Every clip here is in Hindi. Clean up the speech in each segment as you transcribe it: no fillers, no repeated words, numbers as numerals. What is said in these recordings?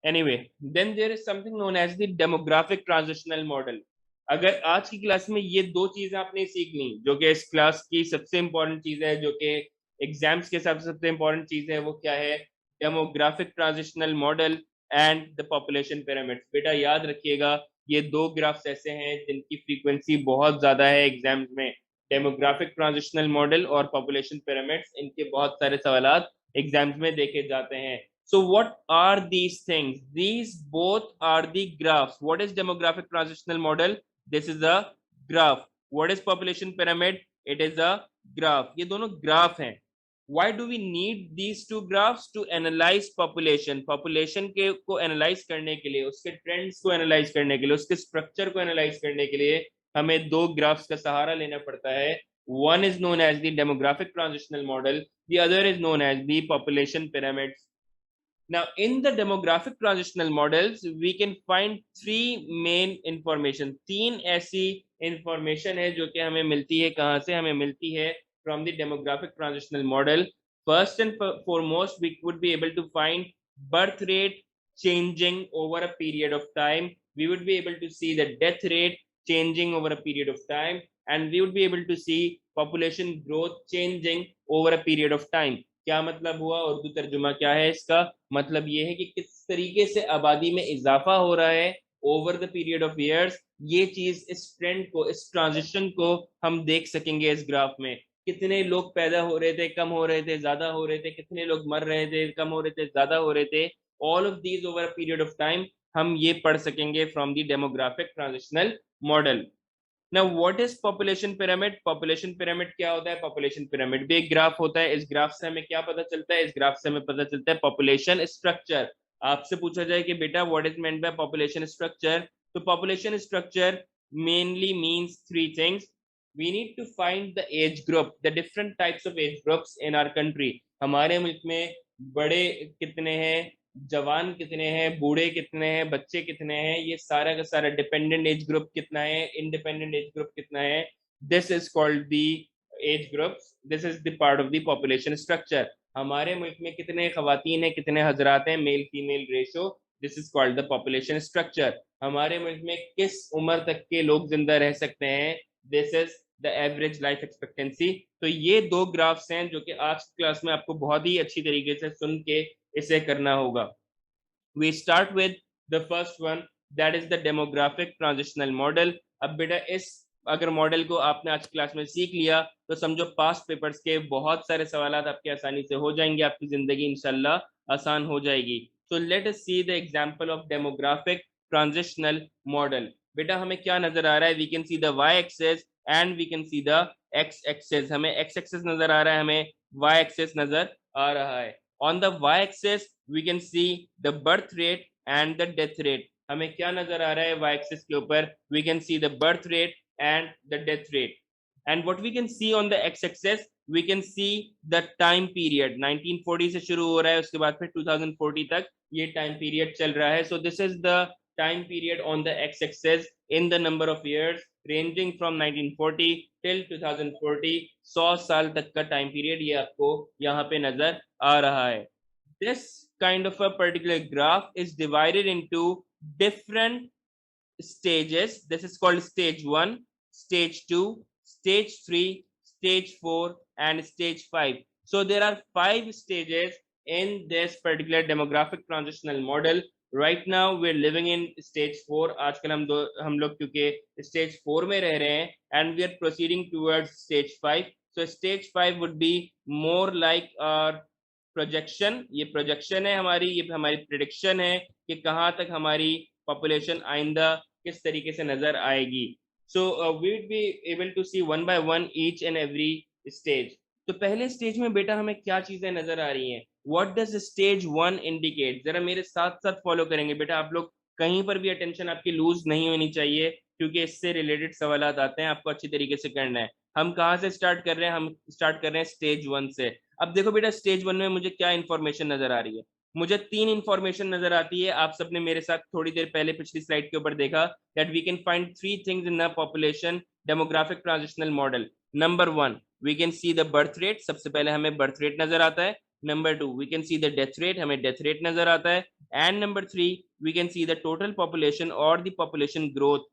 Anyway, then there is something known as the demographic transitional model. अगर आज की क्लास में ये दो चीजें आपने सीख ली, जो कि इस क्लास की सबसे इंपॉर्टेंट चीज है, जो कि एग्जाम्स के हिसाब से सबसे इंपॉर्टेंट चीज है, वो क्या है? Demographic transitional model and the population pyramid. बेटा याद रखिएगा, ये दो ग्राफ्स ऐसे हैं जिनकी फ्रीक्वेंसी बहुत ज्यादा है एग्जाम्स में। डेमोग्राफिक ट्रांजिशनल मॉडल और पॉपुलेशन पिरामिड्स, इनके बहुत सारे सवालात एग्जाम्स में देखे जाते हैं। So what are these things? These both are the graphs. What is demographic transitional model? This is a graph. What is population pyramid? It is a graph. ये दोनों ग्राफ हैं। Why do we need these two graphs? To analyze population. Population के को एनालाइज करने के लिए, उसके ट्रेंड्स को एनालाइज करने के लिए, उसके स्ट्रक्चर को एनालाइज करने के लिए हमें दो ग्राफ्स का सहारा लेना पड़ता है। One is known as the demographic transitional model. The other is known as the population pyramid. Now, in the demographic transitional models, we can find three main information. तीन ऐसी information है जो कि हमें मिलती है, कहाँ से हमें मिलती है? From the demographic transitional model. First and foremost, we would be able to find birth rate changing over a period of time. We would be able to see the death rate changing over a period of time, and we would be able to see population growth changing over a period of time. क्या मतलब हुआ? उर्दू तर्जुमा क्या है इसका? मतलब ये है कि किस तरीके से आबादी में इजाफा हो रहा है over the period of years. ये चीज, इस ट्रेंड को, इस ट्रांजिशन को हम देख सकेंगे इस ग्राफ में। कितने लोग पैदा हो रहे थे, कम हो रहे थे, ज्यादा हो रहे थे, कितने लोग मर रहे थे, कम हो रहे थे, ज्यादा हो रहे थे। All of these over a period of time हम ये पढ़ सकेंगे from the demographic transitional model. Now, what is population pyramid? Population pyramid क्या होता है? Population pyramid भी एक ग्राफ होता है। इस ग्राफ से हमें क्या पता चलता है? इस ग्राफ से हमें पता चलता है population structure। आपसे पूछा जाए कि बेटा what is meant by population structure, तो population structure mainly means three things. We need to find the age group, the different types of age groups in our country. हमारे मुल्क में बड़े कितने हैं, जवान कितने हैं, बूढ़े कितने हैं, बच्चे कितने हैं, ये सारा का सारा, डिपेंडेंट एज ग्रुप कितना है, इंडिपेंडेंट एज ग्रुप कितना है, this is called the age groups. This is the part of the population structure. हमारे मुल्क में कितने खवातीन हैं, कितने हजरात हैं, male female ratio, this is called the population structure. हमारे मुल्क में किस उम्र तक के लोग जिंदा रह सकते हैं, this is the average life expectancy. तो ये दो ग्राफ्स हैं जो कि आज की क्लास में आपको बहुत ही अच्छी तरीके से सुन के इसे करना होगा। We start with the first one, that is the demographic transitional model. अब बेटा इस अगर मॉडल को आपने आज क्लास में सीख लिया तो समझो पास्ट पेपर्स के बहुत सारे सवालात आपके आसानी से हो जाएंगे, आपकी जिंदगी इंशाल्लाह आसान हो जाएगी। So let us see the example of demographic transitional model. बेटा हमें क्या नजर आ रहा है? We can see the y axis and we can see the x axis. हमें x axis नजर आ रहा है, हमें y axis नजर आ रहा है। On the y axis we can see the birth rate and the death rate. हमें क्या नजर आ रहा है y axis के ऊपर? We can see the birth rate and the death rate. And what we can see on the x axis, we can see the time period. 1940 से शुरू हो रहा है, उसके बाद फिर 2040 तक ये टाइम पीरियड चल रहा है। So this is the time period on the x axis in the number of years ranging from 1940 till 2040। 100 साल तक का टाइम पीरियड ये आपको यहाँ पे नजर आ रहा है। This kind of a particular graph is divided into different stages. This is called stage 1, stage 2, stage 3, stage 4 and stage 5. So there are 5 stages in this particular demographic transitional model. Right now we're living in stage 4। आजकल हम लोग क्योंकि stage 4 में रह रहे हैं, and we are proceeding towards stage 5। So stage 5 would be more like our projection. ये प्रोजेक्शन है हमारी, ये हमारी प्रिडिक्शन है कि कहाँ तक हमारी पॉपुलेशन आइंदा किस तरीके से नजर आएगी। So we would be able to see one by one each and every stage. तो पहले स्टेज में बेटा हमें क्या चीजें नजर आ रही हैं? What does stage 1 indicate? जरा मेरे साथ साथ फॉलो करेंगे बेटा, आप लोग कहीं पर भी अटेंशन आपकी लूज नहीं होनी चाहिए, क्योंकि इससे रिलेटेड सवालात आते हैं, आपको अच्छी तरीके से करना है। हम कहाँ से स्टार्ट कर रहे हैं? हम स्टार्ट कर रहे हैं स्टेज 1 से। अब देखो बेटा, स्टेज 1 में मुझे क्या इंफॉर्मेशन नजर आ रही है? मुझे 3 इंफॉर्मेशन नजर आती है। आप सबने मेरे साथ थोड़ी देर पहले पिछली स्लाइड के ऊपर देखा that we can find 3 things in the population demographic transitional model. Number 1, we can see the birth rate. सबसे पहले हमें बर्थ रेट नजर आता है। Number 2 we can see the death rate, हमें डेथ रेट नजर आता है, and number 3 we can see the total population और द पॉपुलेशन ग्रोथ।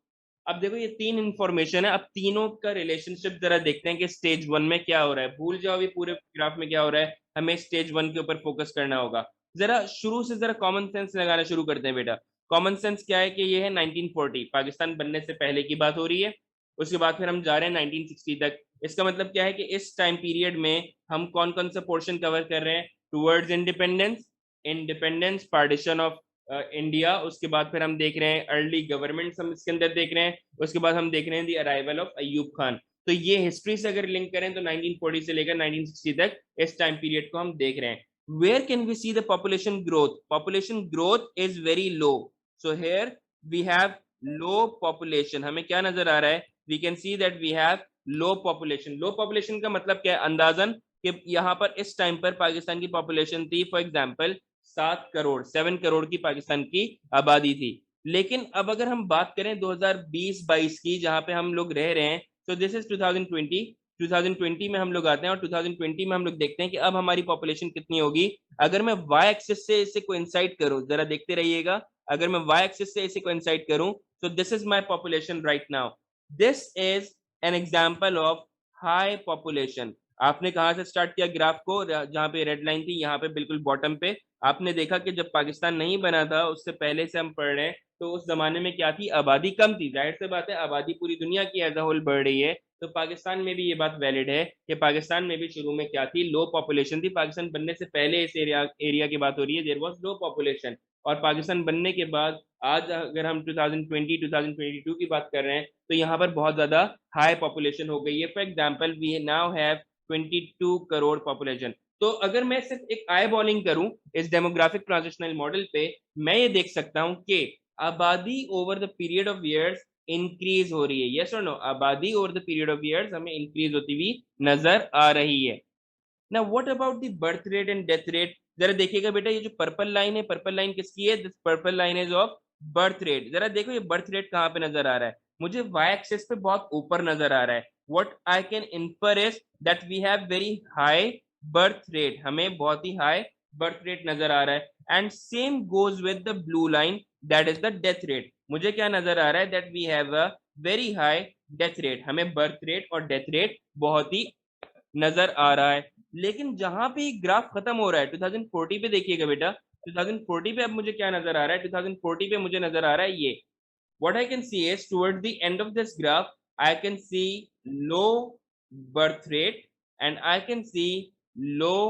अब देखो ये तीन इंफॉर्मेशन है, अब तीनों का रिलेशनशिप जरा देखते हैं कि स्टेज 1 में क्या हो रहा है। भूल जाओ अभी पूरे ग्राफ में क्या हो रहा है, हमें स्टेज 1 के ऊपर फोकस करना होगा। जरा शुरू से जरा कॉमन सेंस लगाना शुरू करते हैं बेटा। कॉमन सेंस क्या है कि ये है 1940, पाकिस्तान बनने से पहले की बात हो रही है। उसके बाद फिर हम जा रहे हैं 1960 तक। इसका मतलब क्या है कि इस टाइम पीरियड में हम कौन कौन सा पोर्शन कवर कर रहे हैं, towards independence, independence, partition of India. उसके बाद फिर हम देख रहे हैं अर्ली गवर्नमेंट, हम इसके अंदर देख रहे हैं। उसके बाद हम देख रहे हैं दी अराइवल ऑफ अयूब खान। तो ये हिस्ट्री से अगर लिंक करें तो 1940 से लेकर 1960 तक इस टाइम पीरियड को हम देख रहे हैं। where can we see the population growth? Population growth is very low, so here we have low population। हमें क्या नजर आ रहा है, we can see that we have low population। low population का मतलब क्या है, अंदाजन कि यहाँ पर इस टाइम पर पाकिस्तान की पॉपुलेशन थी फॉर एग्जांपल 7 करोड़, 7 करोड़ की पाकिस्तान की आबादी थी। लेकिन अब अगर हम बात करें 2020-22 की, जहां पे हम लोग रह रहे हैं, तो दिस इज 2020 में हम लोग आते हैं और 2020 में हम लोग देखते हैं कि अब हमारी पॉपुलेशन कितनी होगी। अगर मैं वाई एक्सिस से इसे कोइंसाइड करूं, जरा देखते रहिएगा, अगर मैं वाई एक्सिस से इसे कोइंसाइड करूं तो this is my population right now. This is an example of high population. आपने कहां से स्टार्ट किया ग्राफ को, जहां पे रेड लाइन थी, यहाँ पे बिल्कुल बॉटम पे आपने देखा कि जब पाकिस्तान नहीं बना था उससे पहले से हम पढ़ रहे हैं, तो उस जमाने में क्या थी, आबादी कम थी। जाहिर सी बात है आबादी पूरी दुनिया की एज अ होल बढ़ रही है, तो पाकिस्तान में भी ये बात वैलिड है कि पाकिस्तान में भी शुरू में क्या थी, लो पॉपुलेशन थी। पाकिस्तान बनने से पहले इस एरिया की बात हो रही है, देयर वाज लो पॉपुलेशन। और पाकिस्तान बनने के बाद आज अगर हम 2020 2022 की बात कर रहे हैं तो यहाँ पर बहुत ज्यादा हाई पॉपुलेशन हो गई है। For example we now have 22 crore population. तो अगर मैं सिर्फ एक आई बॉलिंग करूं इस डेमोग्राफिक ट्रांजिशनल मॉडल पे, मैं ये देख सकता हूं कि आबादी over the period of years increase हो रही है। यस और नो, आबादी over the period of years हमें इंक्रीज होती हुई नजर आ रही है। ना what about the birth rate and death rate, जरा देखिएगा बेटा, ये जो पर्पल लाइन है, पर्पल लाइन किसकी है, this purple line is of birth rate. जरा देखो ये बर्थ रेट कहां पे नजर आ रहा है, मुझे वाई एक्सिस पे बहुत ऊपर नजर आ रहा है। What I can infer is that we have very high birth rate, हमें बहुत ही हाई बर्थ रेट नजर आ रहा है। And same goes with the blue line, that is the death rate. मुझे क्या नजर आ रहा है, that we have a very high death rate, हमें बर्थ रेट और डेथ रेट बहुत ही नजर आ रहा है। लेकिन जहां पे ग्राफ खत्म हो रहा है 2040 पे देखिएगा बेटा, 2040 पे अब मुझे क्या नजर आ रहा है, 2040 पे मुझे नजर आ रहा है ये, what I can see is towards the end of this graph I can see low birth rate and I can see low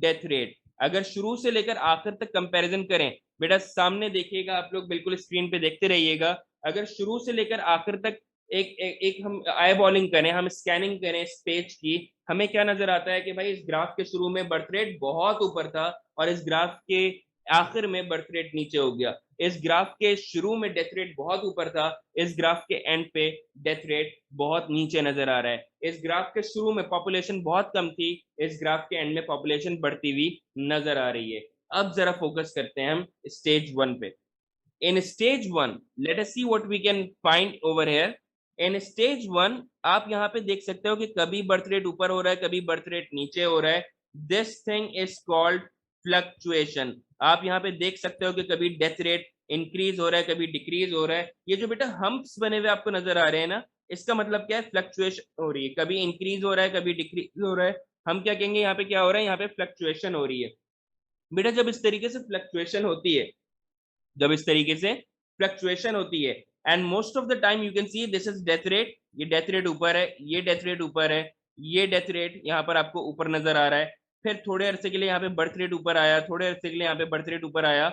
death rate। अगर शुरू से लेकर आखिर तक कंपैरिजन करें बेटा, सामने देखिएगा आप लोग, बिल्कुल स्क्रीन पे देखते रहिएगा। अगर शुरू से लेकर आखिर तक एक हम आई बॉलिंग करें, हम स्कैनिंग करें इस पेज की, हमें क्या नजर आता है कि भाई इस ग्राफ के शुरू में बर्थ रेट बहुत ऊपर था और इस ग्राफ के आखिर में बर्थ रेट नीचे हो गया। इस ग्राफ के शुरू में डेथ रेट बहुत ऊपर था, इस ग्राफ के एंड पे डेथ रेट बहुत नीचे नजर आ रहा है। इस ग्राफ के शुरू में पॉपुलेशन बहुत कम थी, इस ग्राफ के एंड में पॉपुलेशन बढ़ती हुई नजर आ रही है। अब जरा फोकस करते हैं हम स्टेज 1 पे। In stage 1 let us see what we can find over here. In stage 1 आप यहाँ पे देख सकते हो कि कभी बर्थ रेट ऊपर हो रहा है, कभी बर्थ रेट नीचे हो रहा है। This thing is called fluctuation. आप यहाँ पे देख सकते हो कि कभी डेथ रेट इंक्रीज हो रहा है, कभी डिक्रीज हो रहा है। ये जो बेटा हम्प्स बने हुए आपको नजर आ रहे हैं ना, इसका मतलब क्या है, फ्लक्चुएशन हो रही है, कभी इंक्रीज हो रहा है, कभी डिक्रीज हो रहा है। हम क्या कहेंगे, यहाँ पे क्या हो रहा है, यहाँ पे फ्लक्चुएशन हो रही है। बेटा जब इस तरीके से फ्लक्चुएशन होती है, जब इस तरीके से फ्लक्चुएशन होती है, and most of the time you can see this is death rate, ये डेथ रेट ऊपर है, ये डेथ रेट ऊपर है, ये डेथ रेट यहाँ पर आपको ऊपर नजर आ रहा है। फिर थोड़े अरसे के लिए यहाँ पे बर्थ रेट ऊपर आया, थोड़े अरसे के लिए यहाँ पे बर्थ रेट ऊपर आया।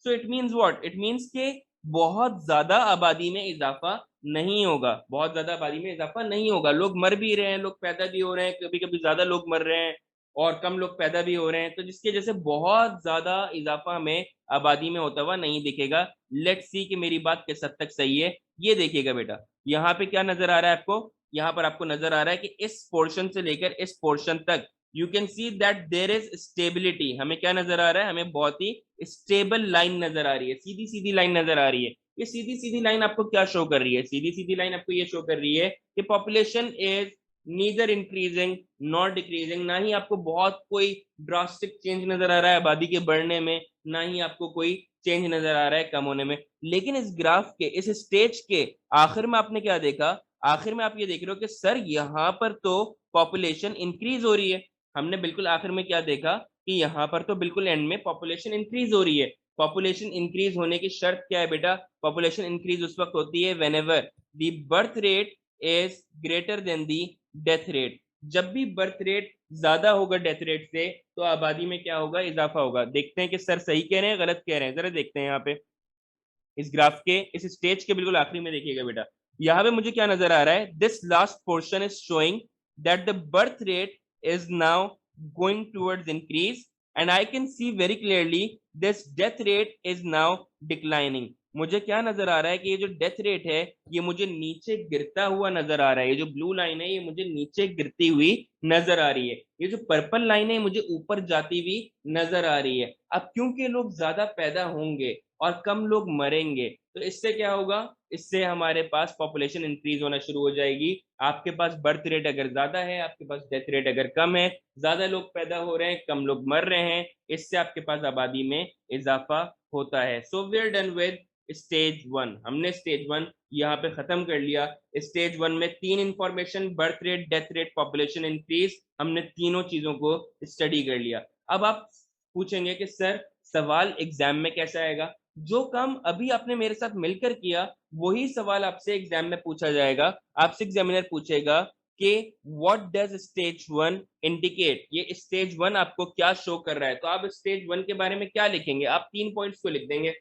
So it means what, it means के बहुत ज्यादा आबादी में इजाफा नहीं होगा, बहुत ज्यादा आबादी में इजाफा नहीं होगा। लोग मर भी रहे हैं, लोग पैदा भी हो रहे हैं, कभी कभी ज्यादा लोग मर रहे हैं और कम लोग पैदा भी हो रहे हैं, तो जिसकी वजह से बहुत ज्यादा इजाफा हमें आबादी में होता हुआ नहीं दिखेगा। लेट्स सी कि मेरी बात किस हद तक सही है। ये देखिएगा बेटा, यहाँ पे क्या नजर आ रहा है आपको, यहाँ पर आपको नजर आ रहा है कि इस पोर्शन से लेकर इस पोर्शन तक you can see that there is stability. हमें क्या नजर आ रहा है, हमें बहुत ही स्टेबल लाइन नजर आ रही है, सीधी सीधी लाइन नजर आ रही है। ये सीधी सीधी लाइन आपको क्या शो कर रही है, सीधी सीधी लाइन आपको ये शो कर रही है कि population is neither increasing not decreasing, ना ही आपको बहुत कोई ड्रास्टिक चेंज नजर आ रहा है आबादी के बढ़ने में, ना ही आपको कोई चेंज नजर आ रहा है कम होने में। लेकिन इस ग्राफ के इस स्टेज के आखिर में आपने क्या देखा? आखिर में आप ये देख रहे हो कि सर यहाँ पर तो पॉपुलेशन इंक्रीज हो रही है। हमने बिल्कुल आखिर में क्या देखा कि यहाँ पर तो बिल्कुल एंड में पॉपुलेशन इंक्रीज हो रही है। पॉपुलेशन इंक्रीज होने की शर्त क्या है बेटा? पॉपुलेशन इंक्रीज उस वक्त होती है whenever the birth rate is greater than the death rate. जब भी बर्थ रेट ज्यादा होगा डेथ रेट से, तो आबादी में क्या होगा? इजाफा होगा। देखते हैं कि सर सही कह रहे हैं गलत कह रहे हैं, जरा देखते हैं यहाँ पे इस ग्राफ के इस स्टेज के बिल्कुल आखिरी में देखिएगा बेटा, यहाँ पे मुझे क्या नजर आ रहा है? This last portion is showing that the birth rate is now going towards increase and I can see very clearly this death rate is now declining. मुझे क्या नजर आ रहा है कि ये जो डेथ रेट है ये मुझे नीचे गिरता हुआ नजर आ रहा है। ये जो ब्लू लाइन है ये मुझे नीचे गिरती हुई नजर आ रही है। ये जो पर्पल लाइन है मुझे ऊपर जाती हुई नजर आ रही है। अब क्योंकि लोग ज्यादा पैदा होंगे और कम लोग मरेंगे, तो इससे क्या होगा? इससे हमारे पास पॉपुलेशन इंक्रीज होना शुरू हो जाएगी। आपके पास बर्थ रेट अगर ज्यादा है, आपके पास डेथ रेट अगर कम है, ज्यादा लोग पैदा हो रहे हैं कम लोग मर रहे हैं, इससे आपके पास आबादी में इजाफा होता है। So we are done with stage one. हमने स्टेज वन यहाँ पे खत्म कर लिया। स्टेज वन में तीन information, birth rate, death rate, population increase, हमने तीनों चीजों को स्टडी कर लिया। अब आप पूछेंगे कि सर सवाल एग्जाम में कैसा आएगा? जो काम अभी आपने मेरे साथ मिलकर किया वही सवाल आपसे एग्जाम में पूछा जाएगा। आपसे एग्जामिनर पूछेगा कि what does stage one indicate, ये स्टेज वन आपको क्या शो कर रहा है? तो आप स्टेज वन के बारे में क्या लिखेंगे? आप 3 पॉइंट्स को लिख देंगे।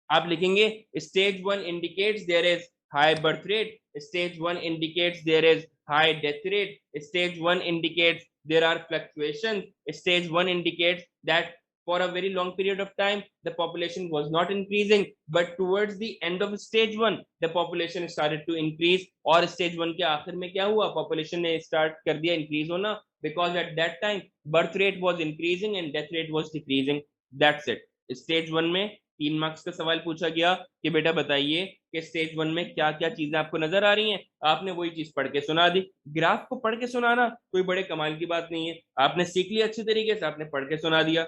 आप लिखेंगे stage one indicates there is high birth rate, stage one indicates there is high death rate, stage one indicates there are fluctuations, stage 1 indicates that for a very long period of time the population was not increasing, but towards the end of stage 1 the population started to increase, और stage 1 के आखिर में क्या हुआ? population ने start कर दिया increase होना, because at that time birth rate was increasing and death rate was decreasing. That's it. stage 1 में 3 मार्क्स का सवाल पूछा गया कि बेटा बताइए कि स्टेज वन में क्या क्या चीजें आपको नजर आ रही हैं। आपने वही चीज पढ़ के सुना दी। ग्राफ को पढ़ के सुनाना कोई बड़े कमाल की बात नहीं है, आपने सीख लिया अच्छी तरीके से, आपने पढ़ के सुना दिया।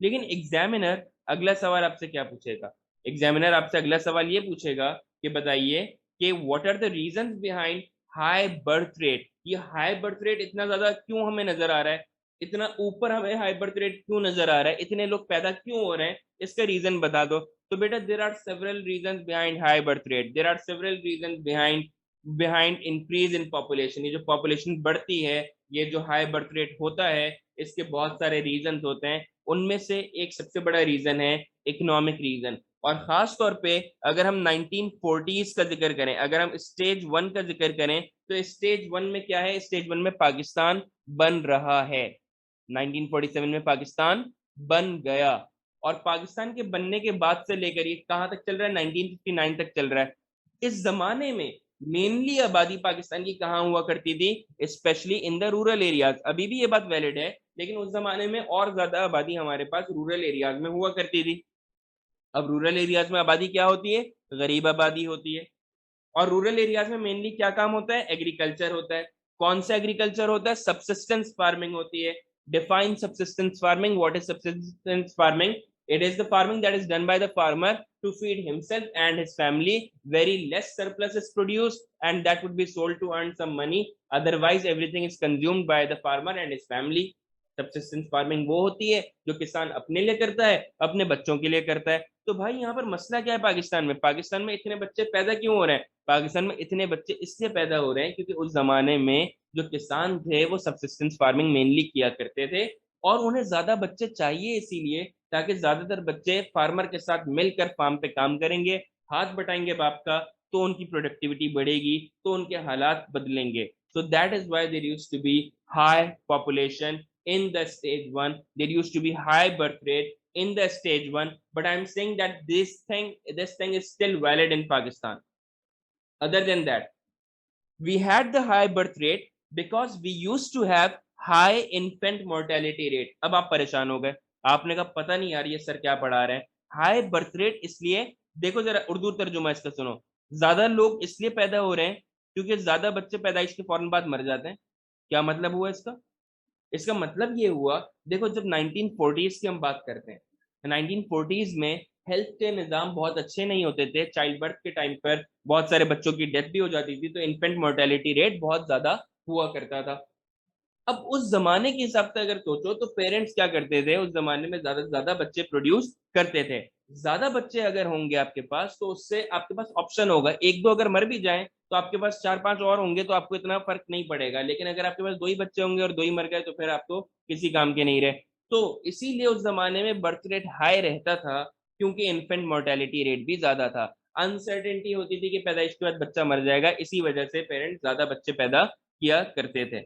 लेकिन एग्जामिनर अगला सवाल आपसे क्या पूछेगा? एग्जामिनर आपसे अगला सवाल ये पूछेगा कि बताइए कि what are the reasons behind high birth rate. ये हाई बर्थ रेट इतना ज्यादा क्यों हमें नजर आ रहा है? इतना ऊपर हमें हाई बर्थ रेट क्यों नजर आ रहा है? इतने लोग पैदा क्यों हो रहे हैं? इसका रीजन बता दो। तो बेटा there are several reasons behind high birth rate, there are several reasons behind increase in population. ये जो पॉपुलेशन बढ़ती है, ये जो हाई बर्थ रेट होता है, इसके बहुत सारे रीजन होते हैं। उनमें से एक सबसे बड़ा रीजन है इकोनॉमिक रीजन। और खास तौर पे अगर हम 1940s का जिक्र करें, अगर हम स्टेज वन का जिक्र करें, तो स्टेज वन में क्या है? स्टेज वन में पाकिस्तान बन रहा है। 1947 में पाकिस्तान बन गया, और पाकिस्तान के बनने के बाद से लेकर ये कहां तक चल रहा है? 1959 तक चल रहा है। इस जमाने में मेनली आबादी पाकिस्तान की कहाँ हुआ करती थी? Specially in the rural areas. अभी भी ये बात वैलिड है, लेकिन उस जमाने में और ज्यादा आबादी हमारे पास रूरल एरियाज में हुआ करती थी। अब रूरल एरियाज में आबादी क्या होती है? गरीब आबादी होती है। और रूरल एरियाज में मेनली क्या काम होता है? एग्रीकल्चर होता है। कौन सा एग्रीकल्चर होता है? सबसिस्टेंस फार्मिंग होती है। Define subsistence farming. What is subsistence farming? It is the farming that is done by the farmer to feed himself and his family. Very less surplus is produced and that would be sold to earn some money. Otherwise, everything is consumed by the farmer and his family. Subsistence farming वो होती है जो किसान अपने लिए करता है, अपने बच्चों के लिए करता है। तो भाई यहाँ पर मसला क्या है पाकिस्तान में? पाकिस्तान में इतने बच्चे पैदा क्यों हो रहे हैं? पाकिस्तान में इतने बच्चे इसलिए पैदा हो रहे हैं क्योंकि उस जमाने में जो किसान थे वो सबसिस्टेंस फार्मिंग मेनली किया करते थे, और उन्हें ज्यादा बच्चे चाहिए इसीलिए ताकि ज्यादातर बच्चे फार्मर के साथ मिलकर फार्म पे काम करेंगे, हाथ बटाएंगे बाप का, तो उनकी प्रोडक्टिविटी बढ़ेगी, तो उनके हालात बदलेंगे। So that is why there used to be high population in the stage 1, there used to be high birth rate in the stage 1, but I'm saying that this thing is still valid in Pakistan. Other than that, we had the high birth rate because we used to have high infant mortality rate. अब आप परेशान हो गए, आपने कहा पता नहीं यार ये सर क्या पढ़ा रहे हैं। हाई बर्थ रेट इसलिए, देखो जरा उर्दू तर्जुमा इसका सुनो, ज्यादा लोग इसलिए पैदा हो रहे हैं क्योंकि ज्यादा बच्चे पैदाइश के फौरन बाद मर जाते हैं। क्या मतलब हुआ इसका? इसका मतलब ये हुआ, देखो जब 1940s की हम बात करते हैं, 1940s में हेल्थ के निज़ाम बहुत अच्छे नहीं होते थे, चाइल्ड बर्थ के टाइम पर बहुत सारे बच्चों की डेथ भी हो जाती थी, तो इन्फेंट मोर्टेलिटी रेट बहुत ज्यादा हुआ करता था। अब उस जमाने के हिसाब से अगर सोचो तो पेरेंट्स क्या करते थे उस जमाने में, ज्यादा से ज्यादा बच्चे प्रोड्यूस करते थे। ज्यादा बच्चे अगर होंगे आपके पास तो उससे आपके पास ऑप्शन होगा, एक दो अगर मर भी जाएं तो आपके पास चार पांच और होंगे, तो आपको इतना फर्क नहीं पड़ेगा। लेकिन अगर आपके पास दो ही बच्चे होंगे और दो ही मर गए तो फिर आप तो किसी काम के नहीं रहे। तो इसीलिए उस जमाने में बर्थ रेट हाई रहता था, क्योंकि इन्फेंट मोर्टेलिटी रेट भी ज्यादा था। अनसर्टेनिटी होती थी कि पैदाइश के बाद बच्चा मर जाएगा, इसी वजह से पेरेंट्स ज्यादा बच्चे पैदा किया करते थे।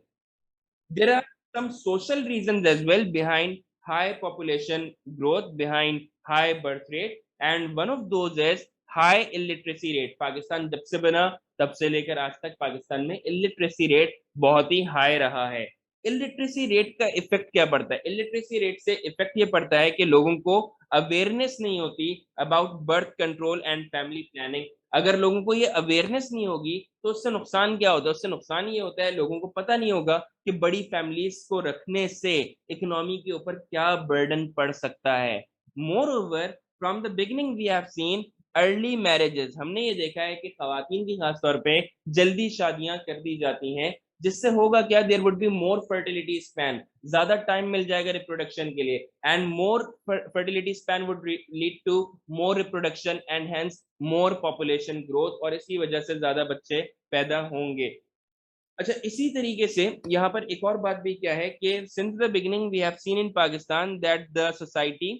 There are some social reasons as well behind high population growth, behind high birth rate, and one of those is high illiteracy rate. Pakistan जब से बना तब से लेकर आज तक पाकिस्तान में इलिटरेसी रेट बहुत ही हाई रहा है। इलिटरेसी रेट का इफेक्ट क्या पड़ता है? इलिटरेसी रेट से इफेक्ट ये पड़ता है कि लोगों को अवेयरनेस नहीं होती about birth control and family planning. अगर लोगों को ये अवेयरनेस नहीं होगी तो उससे नुकसान क्या होता है? उससे नुकसान ये होता है लोगों को पता नहीं होगा कि बड़ी फैमिलीज को रखने से इकोनॉमी के ऊपर क्या बर्डन पड़ सकता है। Moreover, from the beginning we have seen early marriages. हमने ये देखा है कि खवातीन की खासतौर पे जल्दी शादियां कर दी जाती हैं, जिससे होगा क्या, there would be more fertility span, ज्यादा टाइम मिल जाएगा रिप्रोडक्शन के लिए, and more fertility span would lead to more reproduction and hence more population growth, और इसी वजह से ज्यादा बच्चे पैदा होंगे। अच्छा, इसी तरीके से यहाँ पर एक और बात भी क्या है कि since the beginning we have seen in Pakistan that the society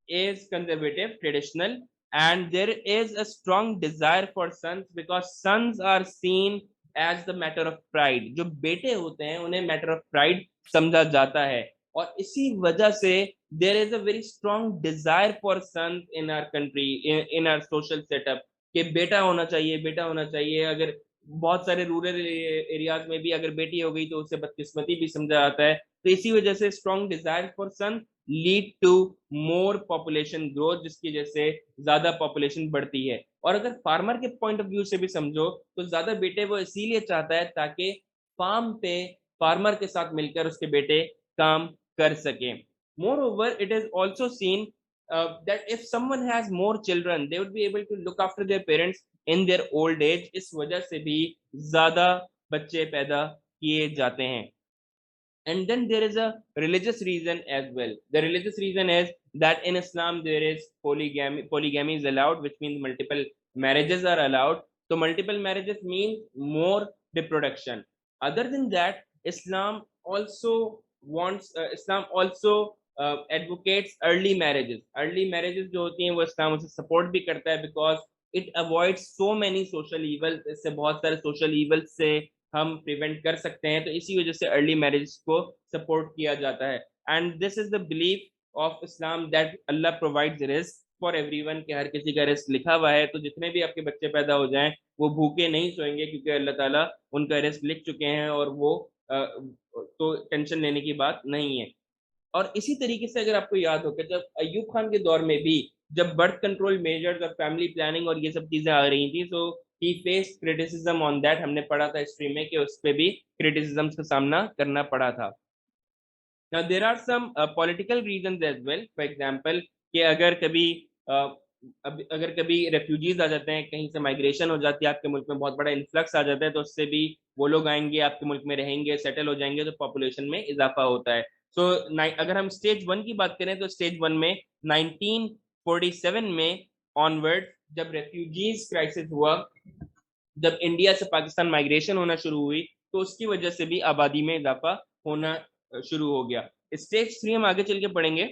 is conservative, traditional, and there is a strong desire for sons because sons are seen as the matter of pride. जो बेटे होते हैं उन्हें matter of pride समझा जाता है, और इसी वजह से there is a very strong desire for sons in our country, in our social setup, कि बेटा होना चाहिए, बेटा होना चाहिए। अगर बहुत सारे रूरल एरियाज में भी अगर बेटी हो गई तो उसे बदकिस्मती भी समझा जाता है। तो इसी वजह से strong desire for son lead to more population growth, जिसकी वजह से ज्यादा पॉपुलेशन बढ़ती है। और अगर फार्मर के पॉइंट ऑफ व्यू से भी समझो तो ज्यादा बेटे वो इसीलिए चाहता है ताकि फार्म पे फार्मर के साथ मिलकर उसके बेटे काम कर सके। More over, it is also seen that if someone has more children they would be able to look after their parents in their old age। इस वजह से भी ज्यादा बच्चे पैदा किए जाते हैं। And then there is a religious reason as well. The religious reason is that in Islam there is polygamy is allowed, which means multiple marriages are allowed. So multiple marriages mean more reproduction. Other than that, Islam also advocates early marriages. Early marriages जो होती हैं वो इस्लाम उसे support भी करता है, because it avoids so many social evils। इससे बहुत सारे social evils से हम प्रिवेंट कर सकते हैं, तो इसी वजह से अर्ली मैरिज को सपोर्ट किया जाता है। And this is the belief of Islam that Allah provides risk for everyone, के हर किसी का रिस्क लिखा हुआ है। तो जितने भी आपके बच्चे पैदा हो जाएं वो भूखे नहीं सोएंगे, क्योंकि अल्लाह ताला उनका रिस्क लिख चुके हैं, और वो तो टेंशन लेने की बात नहीं है। और इसी तरीके से अगर आपको याद हो कि जब अयूब खान के दौर में भी जब बर्थ कंट्रोल मेजर्स और फैमिली प्लानिंग और ये सब चीजें आ रही थी, तो ही फेस क्रिटिसिज्म ऑन दैट। हमने पढ़ा था हिस्ट्री में कि उस पर भी क्रिटिसिज्म का सामना करना पड़ा था। Now there are some political reasons as well. For example, कि अगर कभी रेफ्यूजीज आ जाते हैं, कहीं से माइग्रेशन हो जाती है, आपके मुल्क में बहुत बड़ा इन्फ्लक्स आ जाता है, तो उससे भी वो लोग आएंगे, आपके मुल्क में रहेंगे, सेटल हो जाएंगे, तो पॉपुलेशन में इजाफा होता है। सो अगर हम स्टेज वन की बात करें तो स्टेज वन में 1947 में ऑनवर्ड जब रेफ्यूजीज क्राइसिस हुआ, जब इंडिया से पाकिस्तान माइग्रेशन होना शुरू हुई, तो उसकी वजह से भी आबादी में इजाफा होना शुरू हो गया। स्टेज थ्री हम आगे चल के पढ़ेंगे,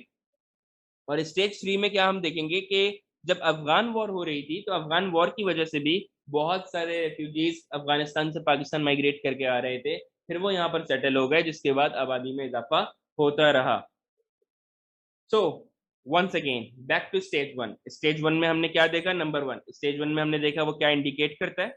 और स्टेज थ्री में क्या हम देखेंगे कि जब अफगान वॉर हो रही थी, तो अफगान वॉर की वजह से भी बहुत सारे रेफ्यूजीज अफगानिस्तान से पाकिस्तान माइग्रेट करके आ रहे थे, फिर वो यहाँ पर सेटल हो गए, जिसके बाद आबादी में इजाफा होता रहा। So once again back to stage one. Stage one में हमने क्या देखा? नंबर वन, स्टेज वन में हमने देखा वो क्या इंडिकेट करता है।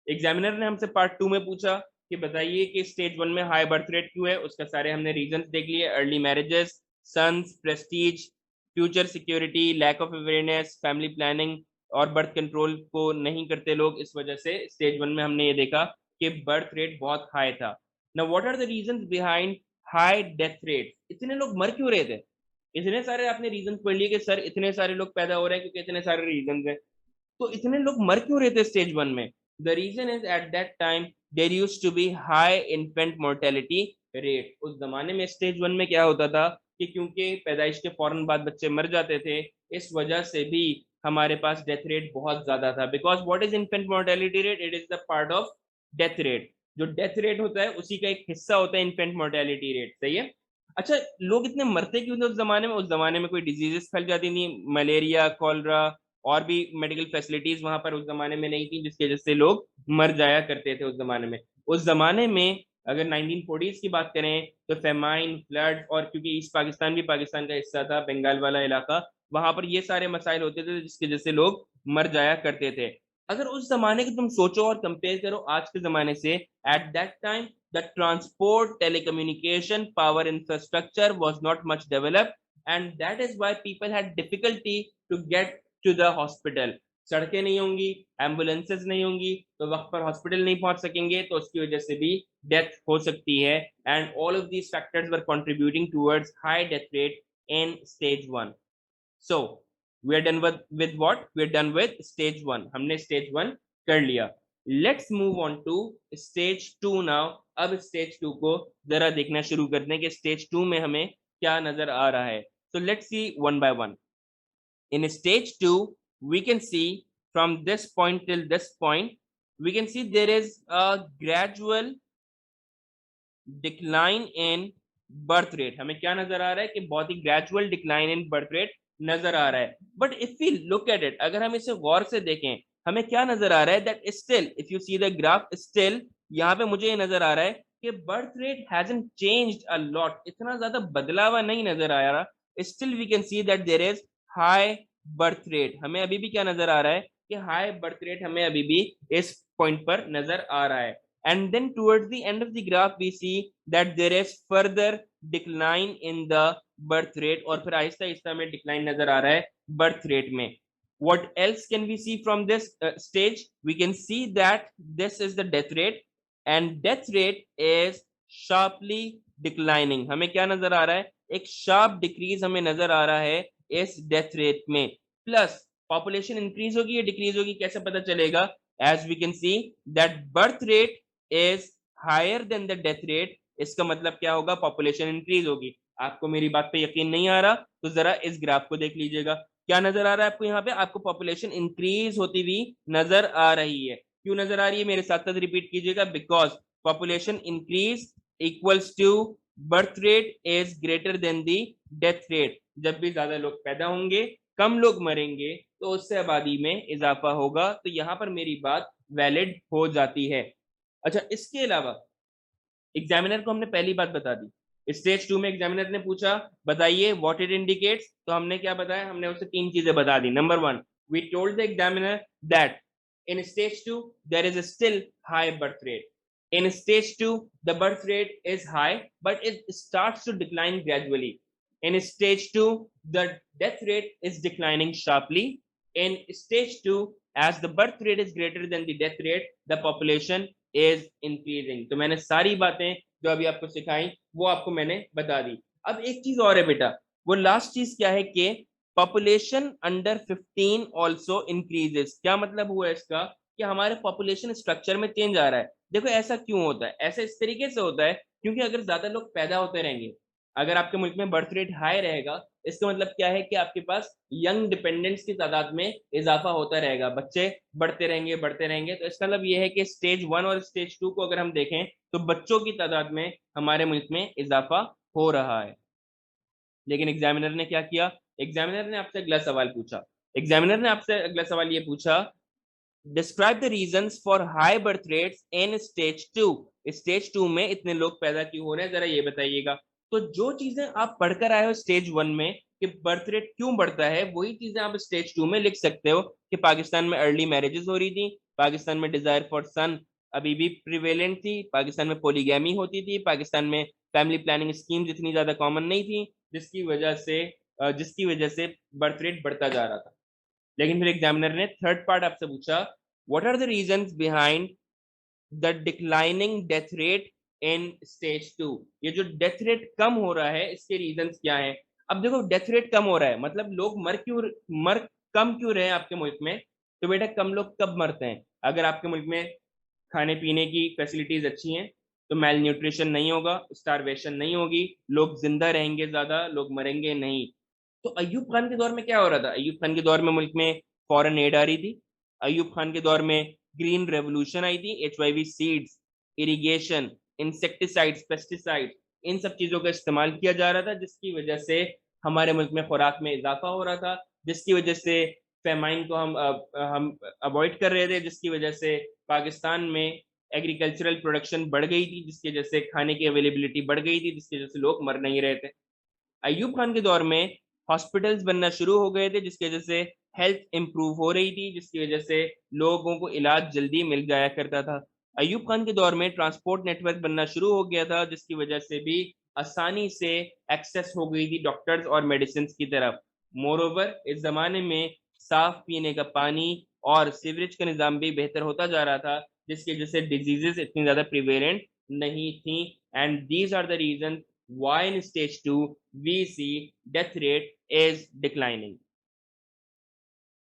एग्जामिनर ने हमसे पार्ट टू में पूछा कि बताइए कि स्टेज वन में हाई बर्थ रेट क्यों है। उसका सारे हमने रीजंस देख लिए, early marriages, sons, prestige, future security, lack of awareness, family planning, और बर्थ कंट्रोल को नहीं करते लोग, इस वजह से स्टेज 1 में हमने ये देखा कि बर्थ रेट बहुत हाई था। Now what are the reasons behind high death rate? इतने लोग मर क्यों रहे थे? इतने सारे आपने रीजन पढ़ लिए कि सर इतने सारे लोग पैदा हो रहे हैं क्योंकि इतने सारे रीजन है, तो इतने लोग मर क्यों रहे थे स्टेज 1 में? The reason is at that time there used to be high infant mortality rate. उस जमाने में स्टेज 1 में क्या होता था कि क्योंकि पैदाइश के फौरन बाद बच्चे मर जाते थे, इस वजह से भी हमारे पास डेथ रेट बहुत ज्यादा था। Because what is infant mortality rate? It is the part of death rate. जो डेथ रेट होता है उसी का एक हिस्सा होता है इन्फेंट मोर्टेलिटी रेट, सही है। अच्छा, लोग इतने मरते क्यों थे उस जमाने में? उस जमाने में कोई डिजीजेस फैल जाती थी, मलेरिया, कॉलरा और भी मेडिकल फैसिलिटीज वहां पर उस जमाने में नहीं थी, जिसकी वजह से लोग मर जाया करते थे उस जमाने में। उस जमाने में अगर 1940s की बात करें तो फेमाइन, फ्लड, और क्योंकि ईस्ट पाकिस्तान भी पाकिस्तान का हिस्सा था, बंगाल वाला इलाका, वहां पर ये सारे मसाइल होते थे जिसकी वजह से लोग मर जाया करते थे। अगर उस जमाने की तुम सोचो और कंपेयर करो आज के जमाने से, at that time the transport, telecommunication, power infrastructure was not much developed, and that is why people had difficulty to get to the hospital. सड़कें नहीं होंगी, एम्बुलेंसेज नहीं होंगी, तो वक्त पर हॉस्पिटल नहीं पहुंच सकेंगे, तो उसकी वजह से भी डेथ हो सकती है। And all of these factors were contributing towards high death rate in stage 1। So we are done with what? We are done with stage 1। हमने स्टेज 1 कर लिया। Let's move on to stage 2 now. अब स्टेज 2 को जरा देखना शुरू करते हैं कि स्टेज 2 में हमें क्या नजर आ रहा है। So let's see one by one. In stage 2, we can see from this point till this point, we can see there is a gradual decline in birth rate. हमें क्या नजर आ रहा है कि बहुत ही gradual decline in birth rate नजर आ रहा है। But if we look at it, अगर हम इसे गौर से देखें, हमें क्या नजर आ रहा है? That still, if you see the graph, still यहाँ पे मुझे ये नजर आ रहा है कि birth rate hasn't changed a lot. इतना ज्यादा बदलाव नहीं नजर आ रहा। Still we can see that there is high birth rate. हमें अभी भी क्या नजर आ रहा है कि high birth rate हमें अभी भी इस पॉइंट पर नजर आ रहा है। And then towards the end of the graph we see that there is further decline in the birth rate, और फिर आहिस्ता आहिस्ता हमें डिक्लाइन नजर आ रहा है बर्थ रेट में। What else can we see from this stage? We can see that this is the death rate, and death rate is sharply declining. हमें क्या नजर आ रहा है? एक शार्प डिक्रीज हमें नजर आ रहा है इस डेथ रेट में। प्लस पॉपुलेशन इंक्रीज होगी या डिक्रीज होगी, कैसे पता चलेगा? As we can see that birth rate is higher than the death rate, इसका मतलब क्या होगा? पॉपुलेशन इंक्रीज होगी। आपको मेरी बात पे यकीन नहीं आ रहा तो जरा इस ग्राफ को देख लीजिएगा। क्या नजर आ रहा है आपको? यहाँ पे आपको पॉपुलेशन इंक्रीज होती हुई नजर आ रही है। क्यों नजर आ रही है? मेरे साथ साथ रिपीट कीजिएगा। Because population increase equals to birth rate is greater than the death rate. जब भी ज्यादा लोग पैदा होंगे, कम लोग मरेंगे, तो उससे आबादी में इजाफा होगा। तो यहाँ पर मेरी बात वैलिड हो जाती है। अच्छा, इसके अलावा एग्जामिनर को हमने पहली बात बता दी। स्टेज 2 में एग्जामिनर ने पूछा बताइए व्हाट इट इंडिकेट्स, तो हमने क्या बताया? हमने उसे 3 चीजें बता दी। Number 1, we told the examiner that in stage 2 there is a still high birth rate. In stage 2 the birth rate is high but it starts to decline gradually. In stage 2 the death rate is declining sharply. In stage 2, as the birth rate is greater than the death rate, the population is increasing. तो मैंने सारी बातें जो अभी आपको सिखाई वो आपको मैंने बता दी। अब एक चीज और है बेटा, वो लास्ट चीज क्या है कि पॉपुलेशन अंडर 15 ऑल्सो इंक्रीजेस। क्या मतलब हुआ इसका? कि हमारे पॉपुलेशन स्ट्रक्चर में चेंज आ रहा है। देखो ऐसा क्यों होता है? ऐसा इस तरीके से होता है क्योंकि अगर ज्यादा लोग पैदा होते रहेंगे, अगर आपके मुल्क में बर्थ रेट हाई रहेगा, इसका मतलब क्या है कि आपके पास यंग डिपेंडेंट्स की तादाद में इजाफा होता रहेगा, बच्चे बढ़ते रहेंगे बढ़ते रहेंगे। तो इसका मतलब ये है कि स्टेज 1 और स्टेज 2 को अगर हम देखें तो बच्चों की तादाद में हमारे मुल्क में इजाफा हो रहा है। लेकिन एग्जामिनर ने क्या किया? एग्जामिनर ने आपसे अगला सवाल पूछा। एग्जामिनर ने आपसे अगला सवाल ये पूछा, describe the reasons for high birth rates in stage 2। Stage 2 में इतने लोग पैदा क्यों हो रहे हैं, जरा ये बताइएगा। तो जो चीजें आप पढ़कर आए हो स्टेज 1 में कि बर्थ रेट क्यों बढ़ता है, वही चीजें आप स्टेज 2 में लिख सकते हो कि पाकिस्तान में अर्ली मैरिजेस हो रही थी, पाकिस्तान में डिजायर फॉर सन अभी भी प्रिवेलेंट थी, पाकिस्तान में पोलीगैमी होती थी, पाकिस्तान में फैमिली प्लानिंग स्कीम्स इतनी ज्यादा कॉमन नहीं थी, जिसकी वजह से बर्थ रेट बढ़ता जा रहा था। लेकिन फिर एग्जामिनर ने थर्ड पार्ट आपसे पूछा, what are the reasons behind the declining death rate in stage 2? ये जो डेथ रेट कम हो रहा है इसके रीजंस क्या हैं? अब देखो, डेथ रेट कम हो रहा है मतलब लोग मर कम क्यों रहे हैं आपके मुल्क में? तो बेटा, कम लोग कब मरते हैं? अगर आपके मुल्क में खाने पीने की फैसिलिटीज अच्छी हैं, तो मेल न्यूट्रिशन नहीं होगा, स्टारवेशन नहीं होगी, लोग जिंदा रहेंगे, ज्यादा लोग मरेंगे नहीं। तो अयूब खान के दौर में क्या हो रहा था? अयूब खान के दौर में मुल्क में फॉरेन एड आ रही थी। अयूब खान के दौर में ग्रीन रेवोल्यूशन आई थी, HIV seeds, irrigation, insecticides, pesticides, इन सब चीजों का इस्तेमाल किया जा रहा था, जिसकी वजह से हमारे मुल्क में खुराक में इजाफा हो रहा था, जिसकी वजह से फेमाइन को हम अवॉइड कर रहे थे, जिसकी वजह से पाकिस्तान में एग्रीकल्चरल प्रोडक्शन बढ़ गई थी, जिसकी वजह से खाने की अवेलेबिलिटी बढ़ गई थी, जिसकी वजह से लोग मर नहीं रहे थे। अयूब खान के दौर में हॉस्पिटल्स बनना शुरू हो गए थे, जिसकी वजह से हेल्थ इंप्रूव हो रही थी, जिसकी वजह से लोगों को इलाज जल्दी मिल जाया करता था। अयूब खान के दौर में ट्रांसपोर्ट नेटवर्क बनना शुरू हो गया था, जिसकी वजह से भी आसानी से एक्सेस हो गई थी डॉक्टर्स और मेडिसिन की तरफ। मोर ओवर, इस जमाने में साफ पीने का पानी और सीवरेज का निज़ाम भी बेहतर होता जा रहा था, जिसकी वजह से डिजीजेस इतनी ज्यादा प्रिवेलेंट नहीं थी। And these are the reason why in stage 2 we see death rate is declining.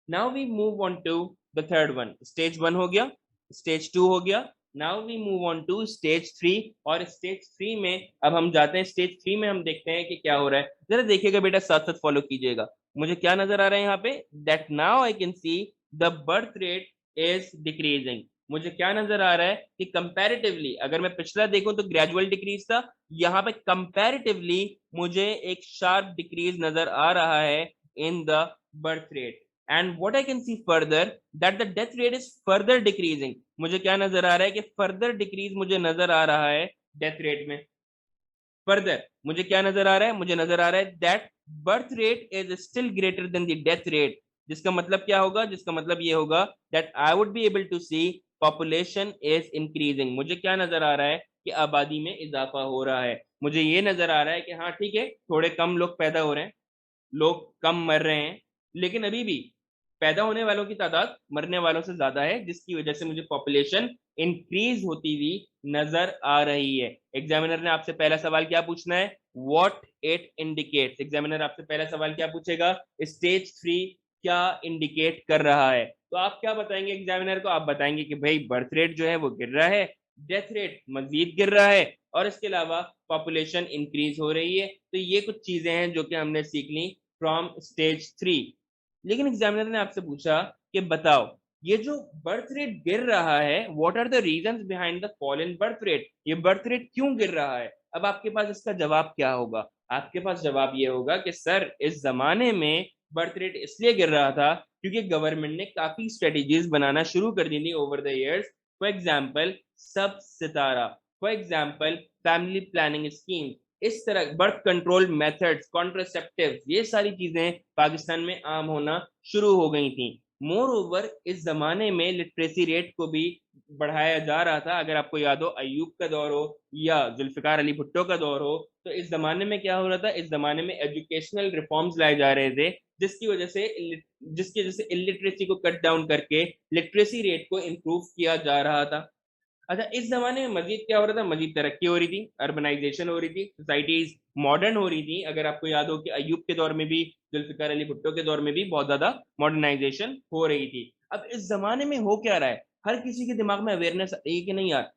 Now we move on to the third one. Stage 1 हो गया, stage 2 हो गया, now we move on to stage 3। और stage 3 में अब हम जाते हैं, stage 3 में हम देखते हैं कि क्या हो रहा है। जरा देखिएगा बेटा, साथ साथ फॉलो कीजिएगा। मुझे क्या नजर आ रहा है यहाँ पे? that now I can see the birth rate is decreasing। मुझे क्या नजर आ रहा है कि कंपैरेटिवली अगर मैं पिछला देखूं तो ग्रेजुअल डिक्रीज था, यहाँ पे कंपैरेटिवली मुझे एक शार्प डिक्रीज नजर आ रहा है in the birth rate. And what I can see further that the death rate is further decreasing. मुझे क्या नजर आ रहा है कि फर्दर डिक्रीज मुझे नजर आ रहा है डेथ रेट में। फर्दर मुझे क्या नजर आ रहा है? मुझे नजर आ रहा है that birth rate is still greater than the death rate. जिसका मतलब क्या होगा? जिसका मतलब ये होगा that I would be able to see population is increasing. मुझे क्या नजर आ रहा है कि आबादी में इजाफा हो रहा है। मुझे ये नजर आ रहा है कि हाँ ठीक है, थोड़े कम लोग पैदा हो रहे हैं, लोग कम मर रहे हैं, लेकिन अभी भी पैदा होने वालों की तादाद मरने वालों से ज्यादा है, जिसकी वजह से मुझे पॉपुलेशन इंक्रीज होती हुई नजर आ रही है। एग्जामिनर ने आपसे पहला सवाल क्या पूछना है? What it indicates. एग्जामिनर आपसे पहला सवाल क्या पूछेगा? स्टेज 3 क्या इंडिकेट कर रहा है? तो आप क्या बताएंगे एग्जामिनर को? आप बताएंगे कि भाई बर्थ रेट जो है वो गिर रहा है, डेथ रेट मजीद गिर रहा है, और इसके अलावा पॉपुलेशन इंक्रीज हो रही है। तो ये कुछ चीजें हैं जो कि हमने सीख ली फ्रॉम स्टेज 3। लेकिन एग्जामिनर ने आपसे पूछा कि बताओ, ये जो बर्थ रेट गिर रहा है, what are the reasons behind the fall in birth rate? ये बर्थ रेट क्यों गिर रहा है? अब आपके पास इसका जवाब क्या होगा? आपके पास जवाब ये होगा कि सर, इस जमाने में बर्थ रेट इसलिए गिर रहा था क्योंकि गवर्नमेंट ने काफी स्ट्रेटेजीज बनाना शुरू कर दी थी over the years. For example सब सितारा, for example family planning scheme, इस तरह बर्थ कंट्रोल मेथड्स, कॉन्ट्रासेप्टिव, ये सारी चीजें पाकिस्तान में आम होना शुरू हो गई थी। मोर ओवर, इस जमाने में लिटरेसी रेट को भी बढ़ाया जा रहा था। अगर आपको याद हो, अयूब का दौर हो या जुल्फिकार अली भुट्टो का दौर हो, तो इस जमाने में क्या हो रहा था? इस जमाने में एजुकेशनल रिफॉर्म्स लाए जा रहे थे, जिसकी वजह से इलिटरेसी को कट डाउन करके लिटरेसी रेट को इम्प्रूव किया जा रहा था। अच्छा, इस जमाने में मजीद क्या हो रहा था? मजीद तरक्की हो रही थी, अर्बनाइजेशन हो रही थी, सोसाइटीज मॉडर्न हो रही थी। अगर आपको याद हो कि अयूब के दौर में भी, जुल्फिकार अली भुट्टो के दौर में भी बहुत ज्यादा मॉडर्नाइजेशन हो रही थी। अब इस जमाने में हो क्या रहा है? हर किसी के दिमाग में अवेयरनेस है कि नहीं यार,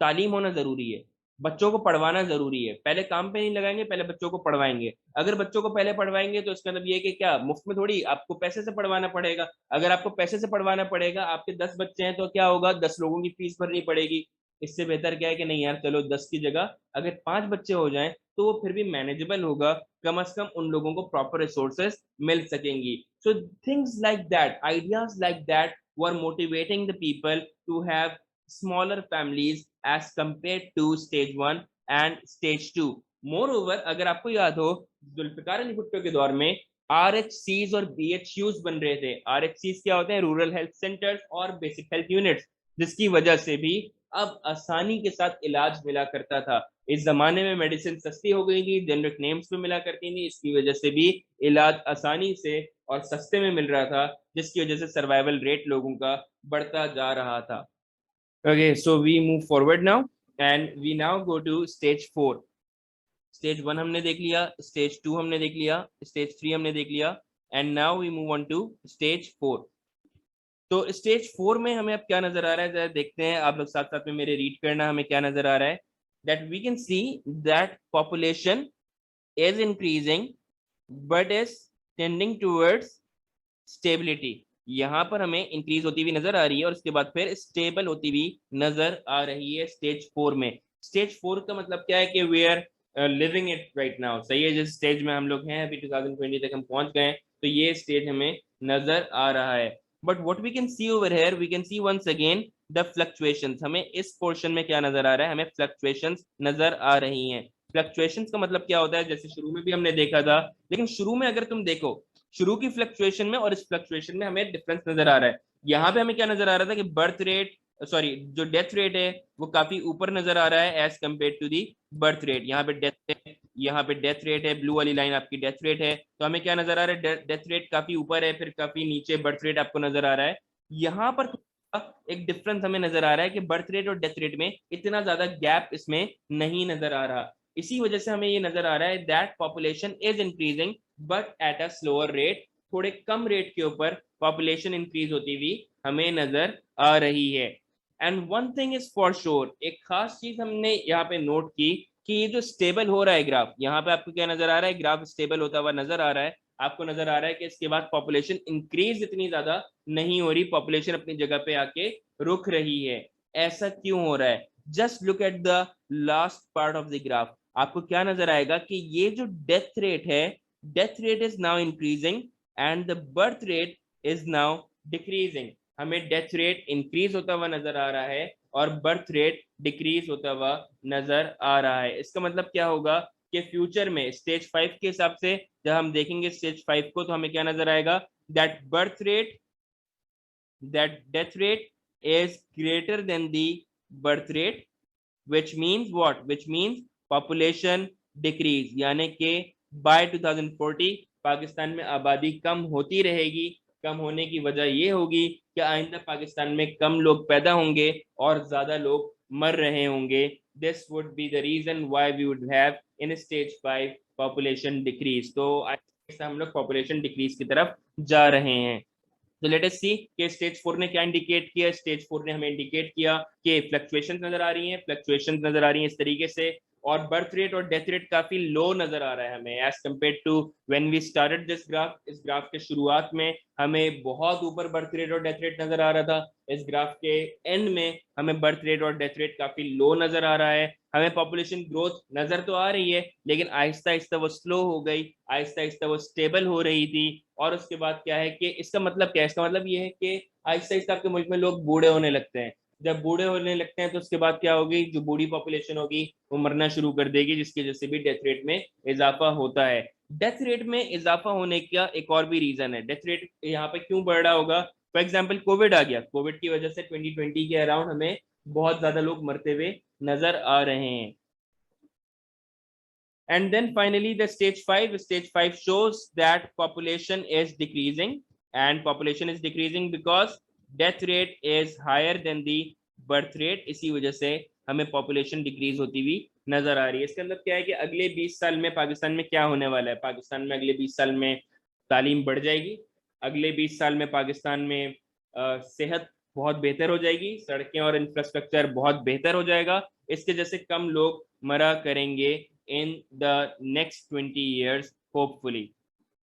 तालीम होना जरूरी है, बच्चों को पढ़वाना जरूरी है। पहले काम पे नहीं लगाएंगे, पहले बच्चों को पढ़वाएंगे। अगर बच्चों को पहले पढ़वाएंगे तो इसका मतलब ये है कि क्या मुफ्त में थोड़ी, आपको पैसे से पढ़वाना पड़ेगा। अगर आपको पैसे से पढ़वाना पड़ेगा, आपके 10 बच्चे हैं तो क्या होगा? 10 लोगों की फीस भरनी पड़ेगी। इससे बेहतर क्या है कि नहीं यार, चलो 10 की जगह अगर 5 बच्चे हो जाएं तो वो फिर भी मैनेजेबल होगा, कम से कम उन लोगों को प्रॉपर रिसोर्सेस मिल सकेंगी। So things like that, ideas like that were motivating the people to have smaller families as compare to stage 1 and stage 2। Moreover, अगर आपको याद हो, जुल्फिकार अली भुट्टो के दौर में RHCs और BHUs बन रहे थे। RHCs क्या होते हैं? रूरल हेल्थ सेंटर्स और बेसिक हेल्थ यूनिट्स। जिसकी वजह से भी अब आसानी के साथ इलाज मिला करता था। इस जमाने में मेडिसिन सस्ती हो गई थी, जेनरिक नेम्स पे मिला करती थी, इसकी वजह से भी इलाज आसानी से और सस्ते में मिल रहा था, जिसकी वजह से सर्वाइवल रेट लोगों का बढ़ता जा रहा था। Okay, so we move forward now and we now go to stage 4। Stage 1 हमने देख लिया, स्टेज 2 हमने देख लिया, स्टेज 3 हमने देख लिया, and now we move on to stage 4। तो स्टेज 4 में हमें अब क्या नजर आ रहा है, जरा देखते हैं, आप लोग साथ साथ में मेरे रीड करना, हमें क्या नजर आ रहा है। That we can see that population is increasing but is tending towards stability। यहाँ पर हमें इंक्रीज होती हुई नजर आ रही है और उसके बाद फिर स्टेबल होती हुई नजर आ रही है स्टेज 4 में। स्टेज 4 का मतलब क्या है कि we are living it right now, सही है, जिस स्टेज में हम लोग हैं अभी 2020 तक हम पहुंच गए, तो ये स्टेज हमें नजर आ रहा है। But what we can see over here, we can see once again the fluctuations. हमें इस पोर्शन में क्या नजर आ रहा है, हमें फ्लक्चुएशंस नजर आ रही हैं। फ्लक्चुएशंस का मतलब क्या होता है, जैसे शुरू में भी हमने देखा था, लेकिन शुरू में अगर तुम देखो, शुरू की फ्लक्चुएशन में और इस फ्लक्चुएशन में हमें डिफरेंस नजर आ रहा है। यहाँ पे हमें क्या नजर आ रहा था कि बर्थ रेट, सॉरी, जो डेथ रेट है वो काफी ऊपर नजर आ रहा है as compare to the birth rate. यहाँ पे डेथ रेट है, ब्लू वाली लाइन आपकी डेथ रेट है, तो हमें क्या नजर आ रहा है, डेथ रेट काफी ऊपर है, फिर काफी नीचे बर्थ रेट आपको नजर आ रहा है। यहाँ पर एक डिफरेंस हमें नजर आ रहा है कि बर्थ रेट और डेथ रेट में इतना ज्यादा गैप इसमें नहीं नजर आ रहा। इसी वजह से हमें ये नजर आ रहा है that population is increasing but at a slower rate. थोड़े कम रेट के ऊपर पॉपुलेशन इंक्रीज होती हुई हमें नजर आ रही है। And one thing is for sure, एक खास चीज हमने यहाँ पे नोट की कि ये जो स्टेबल हो रहा है ग्राफ, यहाँ पे आपको क्या नजर आ रहा है, ग्राफ स्टेबल होता हुआ नजर आ रहा है। आपको नजर आ रहा है कि इसके बाद पॉपुलेशन इंक्रीज इतनी ज्यादा नहीं हो रही, पॉपुलेशन अपनी जगह पे आके रुक रही है। ऐसा क्यों हो रहा है? Just look at the last part of the graph. आपको क्या नजर आएगा कि ये जो डेथ रेट है, death rate is now increasing and the birth rate is now decreasing. हमें डेथ रेट इंक्रीज होता हुआ नजर आ रहा है और बर्थ रेट डिक्रीज होता हुआ नजर आ रहा है। इसका मतलब क्या होगा कि फ्यूचर में स्टेज 5 के हिसाब से जब हम देखेंगे स्टेज 5 को, तो हमें क्या नजर आएगा, that birth rate, that death rate is greater than the birth rate, which means what, which means population decrease, यानी कि by 2040 पाकिस्तान में आबादी कम होती रहेगी। कम होने की वजह ये होगी कि आइंदा पाकिस्तान में कम लोग पैदा होंगे और ज्यादा लोग मर रहे होंगे। This would be the reason why we would have in stage 5 population decrease. तो हम लोग पॉपुलेशन डिक्रीज की तरफ जा रहे हैं। तो लेट अस सी कि स्टेज 4 ने क्या इंडिकेट किया। स्टेज 4 ने हमें इंडिकेट किया कि फ्लक्चुएशन नजर आ रही हैं, फ्लक्चुएशन नजर आ रही हैं इस तरीके से, और बर्थ रेट और डेथ रेट काफी लो नजर आ रहा है हमें as compare to when we started this graph. इस ग्राफ के शुरुआत में हमें बहुत ऊपर बर्थ रेट और डेथ रेट नजर आ रहा था, इस ग्राफ के एंड में हमें बर्थ रेट और डेथ रेट काफी लो नजर आ रहा है। हमें पॉपुलेशन ग्रोथ नजर तो आ रही है, लेकिन आहिस्ता आहिस्ता वो स्लो हो गई, आहिस्ता आहिस्ता वो स्टेबल हो रही थी। और उसके बाद क्या है कि इसका मतलब क्या है, इसका मतलब ये है कि आहिस्ता आहिस्ता आपके मुल्क में लोग बूढ़े होने लगते हैं। जब बूढ़े होने लगते हैं तो उसके बाद क्या होगी, जो बूढ़ी पॉपुलेशन होगी वो मरना शुरू कर देगी, जिसकी वजह से भी डेथ रेट में इजाफा होता है। डेथ रेट में इजाफा होने का एक और भी रीजन है, डेथ रेट यहाँ पे क्यों बढ़ रहा होगा। फॉर एग्जाम्पल कोविड आ गया, कोविड की वजह से 2020 के अराउंड हमें बहुत ज्यादा लोग मरते हुए नजर आ रहे हैं। And then finally the stage 5 shows that population is decreasing, and population is decreasing because death rate is higher than the birth rate। इसी वजह से हमें population decrease होती हुई नजर आ रही है। इसका मतलब क्या है कि अगले 20 साल में पाकिस्तान में क्या होने वाला है, पाकिस्तान में अगले 20 साल में तालीम बढ़ जाएगी, अगले 20 साल में पाकिस्तान में सेहत बहुत बेहतर हो जाएगी, सड़कें और इंफ्रास्ट्रक्चर बहुत बेहतर हो जाएगा, इसके जैसे कम लोग मरा करेंगे in the next 20 years hopefully।